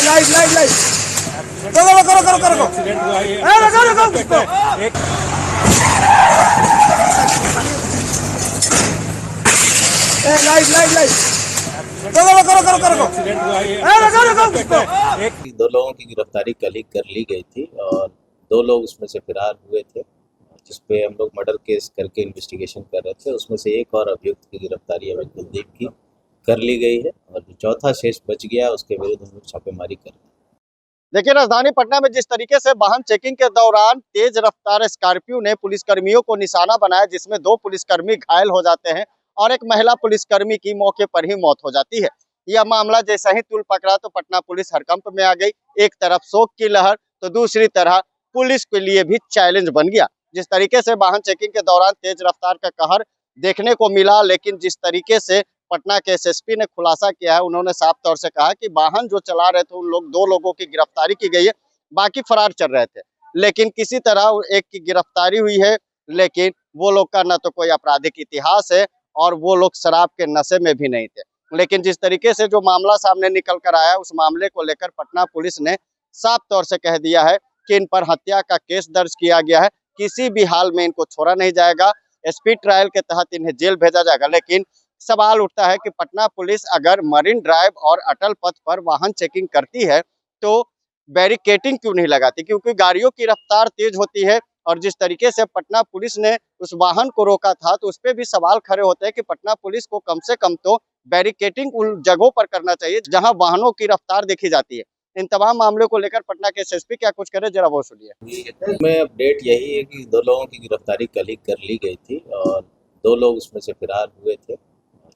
Light light light करो करो करो करो करो लाइट लाइट लाइट करो करो करो करो दो लोगों की गिरफ्तारी कल ही कर ली गई थी और दो लोग उसमें से फरार हुए थे, जिसपे हम लोग मर्डर केस करके इन्वेस्टिगेशन कर रहे थे। उसमें से एक और अभियुक्त की गिरफ्तारी अभी कुलदीप की कर ली गई है और जो चौथा शेष बच गया उसके विरुद्ध हम लोग छापेमारी कर रहे हैं। देखिए, राजधानी पटना में जिस तरीके से वाहन चेकिंग के दौरान तेज रफ्तार स्कॉर्पियो ने पुलिसकर्मियों को निशाना बनाया, जिसमें 2 पुलिसकर्मी घायल हो जाते हैं और एक महिला पुलिसकर्मी की मौके पर ही मौत हो जाती है। यह मामला जैसा ही तूल पकड़ा तो पटना पुलिस हड़कंप में आ गई। एक तरफ शोक की लहर तो दूसरी तरह पुलिस के लिए भी चैलेंज बन गया। जिस तरीके से वाहन चेकिंग के दौरान तेज रफ्तार का कहर देखने को मिला, लेकिन जिस तरीके से पटना के एसएसपी ने खुलासा किया है, उन्होंने साफ तौर से कहा कि वाहन जो चला रहे थे उन लोग 2 लोगों की गिरफ्तारी की गई है, बाकी फरार चल रहे थे। लेकिन किसी तरह एक की गिरफ्तारी हुई है, लेकिन वो लोग का न तो कोई आपराधिक इतिहास है और वो लोग शराब के नशे में भी नहीं थे। लेकिन जिस तरीके से जो मामला सामने निकल कर आया, उस मामले को लेकर पटना पुलिस ने साफ तौर से कह दिया है कि इन पर हत्या का केस दर्ज किया गया है, किसी भी हाल में इनको छोड़ा नहीं जाएगा, स्पीड ट्रायल के तहत इन्हें जेल भेजा जाएगा। लेकिन सवाल उठता है कि पटना पुलिस अगर मरीन ड्राइव और अटल पथ पर वाहन चेकिंग करती है तो बैरिकेटिंग क्यों नहीं लगाती, क्योंकि गाड़ियों की रफ्तार तेज होती है। और जिस तरीके से पटना पुलिस ने उस वाहन को रोका था, तो उस पर भी सवाल खड़े होते हैं कि पटना पुलिस को कम से कम तो बैरिकेटिंग उन जगहों पर करना चाहिए जहां वाहनों की रफ्तार देखी जाती है। इन तमाम मामलों को लेकर पटना के एसएसपी क्या कुछ करे, जरा वो सुनिए। में अपडेट यही है कि दो लोगों की गिरफ्तारी कल ही कर ली गई थी और दो लोग उसमें से फरार हुए थे,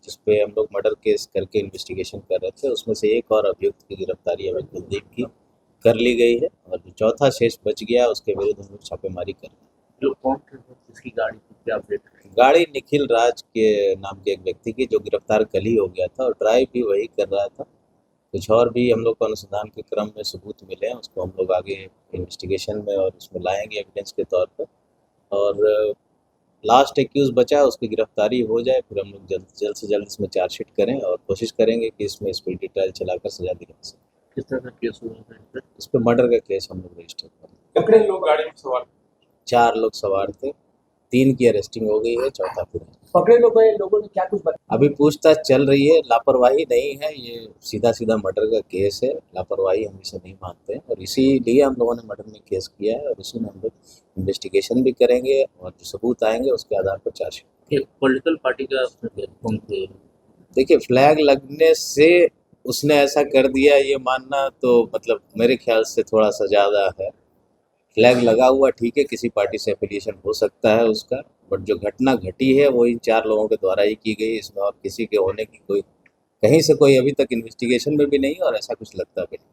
जिसपे हम लोग मर्डर केस करके इन्वेस्टिगेशन कर रहे थे। उसमें से एक और अभियुक्त की गिरफ्तारी अभी कुलदीप की कर ली गई है और जो चौथा शेष बच गया उसके विरुद्ध हम लोग छापेमारी कर रहे हैं। जो कौन थे जिसकी गाड़ी थी, क्या अपडेट है? गाड़ी निखिल राज के नाम के एक व्यक्ति की, जो गिरफ्तार कल ही हो गया था और ड्राइव भी वही कर रहा था। कुछ और भी हम लोग को अनुसंधान के क्रम में सबूत मिले हैं, उसको हम लोग आगे इन्वेस्टिगेशन में और उसमें लाएंगे एविडेंस के तौर पर। और लास्ट एक्यूज बचा है, उसकी गिरफ्तारी हो जाए फिर हम लोग जल्द से जल्द इसमें चार्जशीट करें और कोशिश करेंगे कि इसमें स्पीडी ट्रायल चलाकर सजा दिला सकें। किस तरह का केस हुआ था? इस पर मर्डर का केस हम लोग रजिस्टर करें। कितने लोग गाड़ी में सवार? 4 लोग सवार थे, 3 की अरेस्टिंग हो गई है, चौथा फिर पकड़े लोगों ने क्या कुछ बताया? अभी पूछताछ चल रही है। लापरवाही नहीं है, ये सीधा सीधा मर्डर का केस है। लापरवाही हम इसे नहीं मानते हैं और इसीलिए हम लोगों ने मर्डर में केस किया है और इसी में हम लोग इन्वेस्टिगेशन भी करेंगे और जो सबूत आएंगे उसके आधार पर चार्जशीट। पॉलिटिकल पार्टी का कौन थे? देखिए, फ्लैग लगने से उसने ऐसा कर दिया ये मानना तो मतलब मेरे ख्याल से थोड़ा सा ज़्यादा है। फ्लैग लगा हुआ ठीक है, किसी पार्टी से एफिलिएशन हो सकता है उसका, बट जो घटना घटी है वो इन 4 लोगों के द्वारा ही की गई। इसमें और किसी के होने की कोई कहीं से कोई अभी तक इन्वेस्टिगेशन में भी नहीं और ऐसा कुछ लगता भी नहीं।